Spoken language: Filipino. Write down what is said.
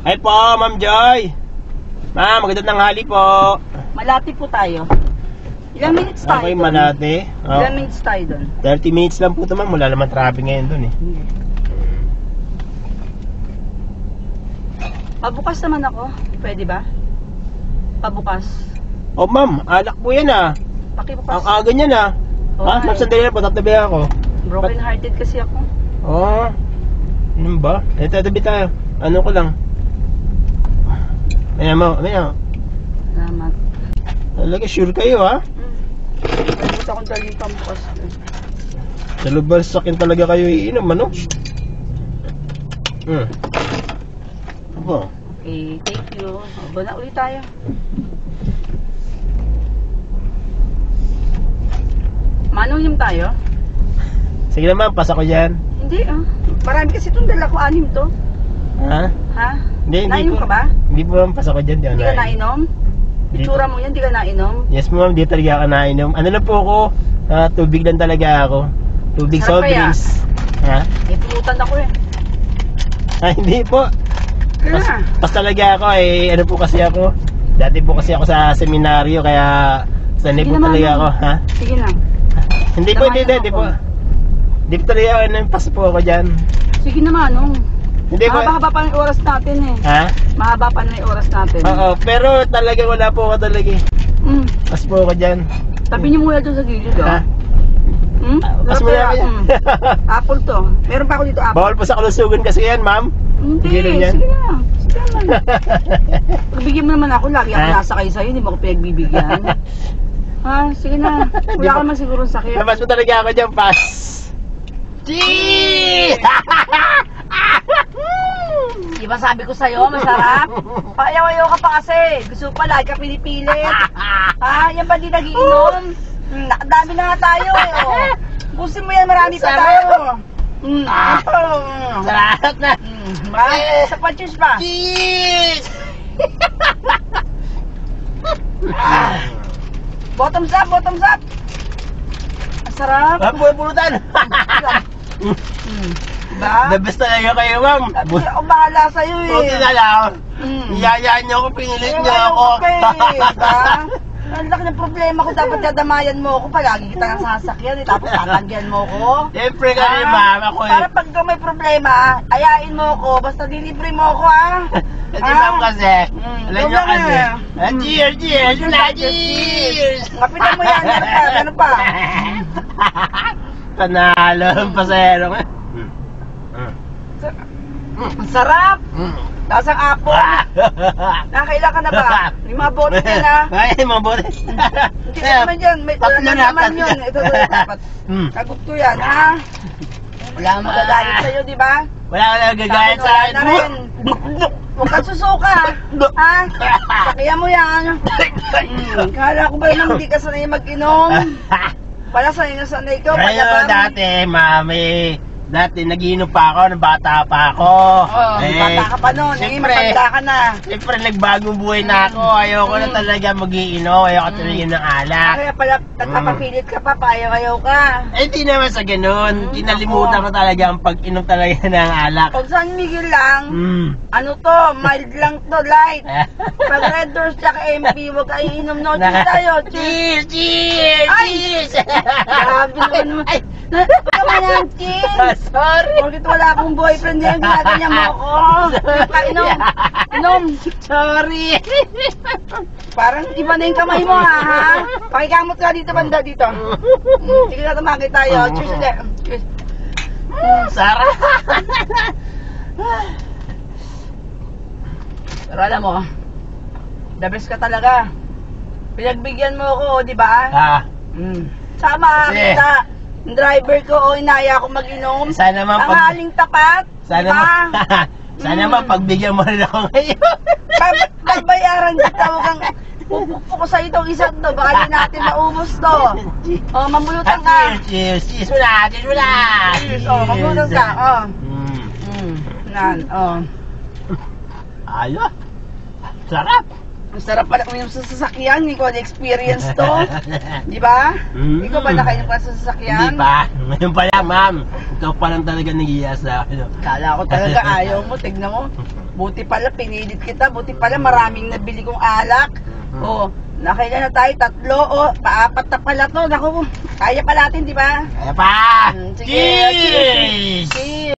Hi po, Ma'am Joy. Ma'am, magandang tanghali po. Malati po tayo. Ilang minutes tayo Okay, doon? Malate. Oh. Ilang minutes tayo doon? 30 minutes lang po ito, ma'am. Wala naman traffic ngayon doon eh. Pabukas naman ako. Pwede ba? Pabukas. Oh, ma'am, alak po yan ah. Pakibukas. Ang aga niyan ah. Oo Ah, nga ma'am, eh. sandali na po, tatabi ako. Broken hearted kasi ako. Oh, ano ba? Ito, tabi tayo. Ano ko lang. Ayan mo, ayan. Salamat. Talaga, sure kayo ha? Pwede akong dalitan bukas. Sa lubalsakin talaga kayo iinom, ano? Aba. Okay, thank you. Bana ulit tayo. Manong tayo? Sige naman, pasa ko dyan. Hindi ah. Marami kasi itong dala ko, 6 to. Ha? Ha? Hindi Nainom po. ka ba? Hindi po ma'am, pasa ko dyan. Hindi ka nainom? Itsura mo yan, hindi ka nainom? Yes ma'am, di talaga ako nainom. Ano lang po ako, tubig lang talaga ako. Tubig, Sarap soft kaya? drinks. Ha? May pulutan ako eh. Hindi po. Kaya Pas talaga ako ano po kasi ako. Dati po kasi ako sa seminaryo, kaya sanay Sige po naman, talaga ako. Ha? Sige na. Hindi po, Samahan hindi mo po. ako. Hindi po talaga ako, pas po ako dyan. Sige na Manong. Hindi po. Mahaba pa ng oras natin eh. Ha? Mahaba pa ng oras natin. Oo, pero talaga wala po ako talaga eh. Pas po ako dyan. Tabi niyo muna doon sa gilid Ha? Pas mo Sarap na kaya, yan. Apple to. Meron pa ako dito apple. Bawal po sa kalusugan kasi yan, ma'am. Hindi, Sige rin yan. sige na. Sige naman. Pagbigyan mo naman ako, lagi ako Ha? nasakay sa'yo, hindi mo ako pinagbibigyan. Ha? Sige na. Wala ka naman siguro sakit. Pas po talaga ako dyan, pas. Cheese! Di ba sabi ko sa'yo, masarap? Paayaw-ayaw ka pa kasi. Gusto pa, lagi ka pinipilit. Ha? Yan ba di nagiinom? Dami na nga tayo eh. Oh. Gusto mo yan, marami pa tayo. Sarap na. Sa pa-cheese pa. Cheese! Bottoms up, bottoms up. Ang sarap. Pulutan. Diba? The best talaga kayo, ma'am. Sabi ako bahala sa'yo eh. Buti na lang. Iyayaan niyo ako, pinilit niyo ako. Diba? Ang laki ng problema ko, dapat dadamayan mo ako, palagi kita ng sasakyan eh, tapos tatanggihan mo ako. Siyempre ka rin, ma'am. Ako eh. Para pag may problema, ayain mo ako, basta dilibre mo ako ha. Kasi ma'am kasi, alam niyo Doon kasi. na. Cheers, cheers, cheers! Kapitan mo yan, meron pa. Panalo ang pasero nga. Ang sarap! Tapos ang apple. Nakakailan ka na ba? May mga bote din ha. Ay, mga bote. Hindi naman yan. May Tatlo na, naman tatlo. yun. Ito dapat. Kagukto yan ha. Wala kang magagalit sa'yo, di ba? Wala ka na gagayat sa akin. Wala na rin. Huwag kang susuka ha. Sakiyan mo yan. Kala ko ba naman hindi ka sanay mag-inom? Pala sanay na sanay ko. Ayun, dati, mami. Dati, nagiinom pa ako, nung bata pa ako. Bata ka pa noon. Ngayon matanda ka na. Siyempre, nagbagong buhay na ako. Ayoko na talaga mag-iinom. Ayoko talaga ng alak. Kaya pala, nagpapapilit ka pa, payaw-ayaw ka. Eh, di naman sa ganun. Kinalimutan ko talaga ang pag-inom talaga ng alak. Pag San Miguel lang, ano to, mild lang to, light. Pag Red Doors tsaka MP, huwag ka iinom no. Cheers tayo, cheers! Cheers! Cheers! Ay! Cheers! Grabe naman. Huwag ka man cheers! Sorry! Bakit wala akong boyfriend yan, ginaganyan mo ako. Inom! Inom! Sorry! Parang iba na yung kamay mo ha? Pakikamot ka dito, banda dito. Sige na, tumagay tayo. Cheers ulit. Cheers. Sarap! Pero alam mo, the best ka talaga. Pinagbigyan mo ako, di ba? Sama, Sige. kita. Yung driver ko, inaya ako mag-inom. Sana man Ang haling tapat. Sana diba? Sana pagbigyan mo rin ako ngayon. Babayaran kita, huwag kang pupukpuk ko sa itong isa to. Baka di natin maubos to. Oh, mamulutan ka. Cheers! Cheers mo na! Cheers mo na! Cheers, oh, mamulutan ka. Oh. Nan, oh. Ayos! Sarap! Ang sarap pala uminom sa sasakyan. Hindi ko na-experience to. Di ba? Ikaw ba nakainom ka sa sasakyan? Hindi pa. Ngayon pa lang, ma'am. Ikaw pa lang talaga nag-iya sa ano. Kala ko talaga ayaw mo. Tignan mo. Buti pala pinilit kita. Buti pala maraming nabili kong alak. Oh, nakailan na tayo? 3. Oh, paapat na pala to. Naku, kaya pa natin, di ba? Kaya pa! Sige, Cheers! cheers!